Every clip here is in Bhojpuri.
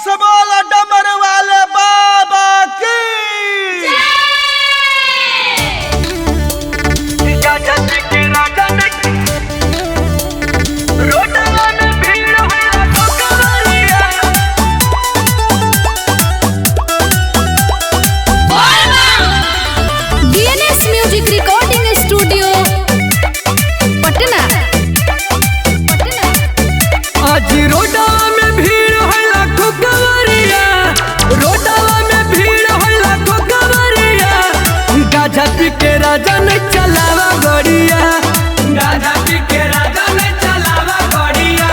से बोला डमर वाले बाबा की। DNS music recording studio Patna. आज रोडवा में भीड़ है लाखों कवरिया, रोडवा में भीड़ है लाखों कवरिया। गाजा पी के राजा ने चलावा गड़िया, गाजा पी के राजा ने चलावा गड़िया।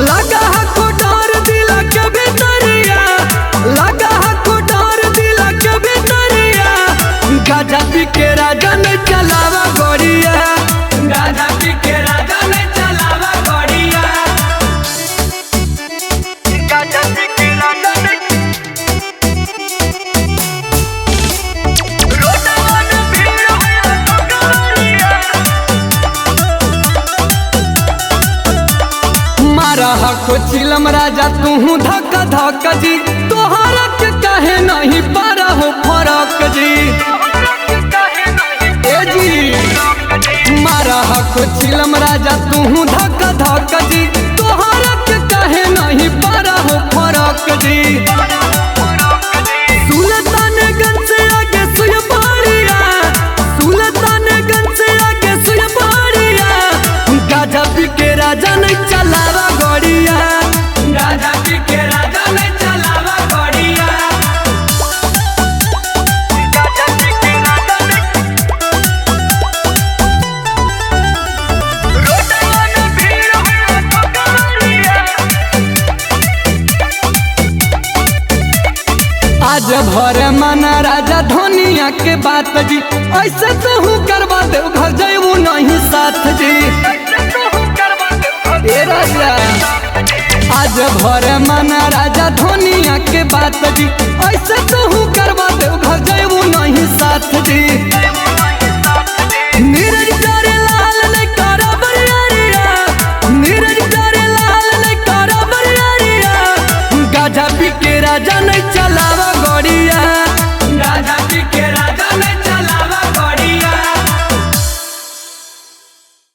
लगा हाथों डोर दिला के भीतरिया, लगा हाथों डोर दिला के भीतरिया। गाजा पी के राजा ने चलावा गड़िया, गाजा पी के राजा ने चलावा गड़िया। मारा हको चिलम राजा तू धक धक जी, तोहरा के कहे नहीं पारा हो फरक जी। ए जी मारा हको चिलम राजा तू धक धक जी, तोहरा के कहे नहीं पारा हो फरक जी। सुल्तानगंज से आगे सुयबाड़िया, सुल्तानगंज से आगे सुयबाड़िया। गाजा पी के राजा ने चलावा गड़िया, गाजा पी के राजा ने चलावा गड़िया। आज भर मना राजा धोनिया के बात जी, ऐसे तो हूँ करवा दे घर जाऊ नहीं साथ जी। ए राजा आज भर मना राजा धोनिया के बात जी, ऐसे तो हूँ करवा दे घर जाऊ नहीं साथ जी। नीरज प्यारे लाल ने करा बरियारिया, नीरज प्यारे लाल ने करा बरियारिया। गाजा पी के राजा ने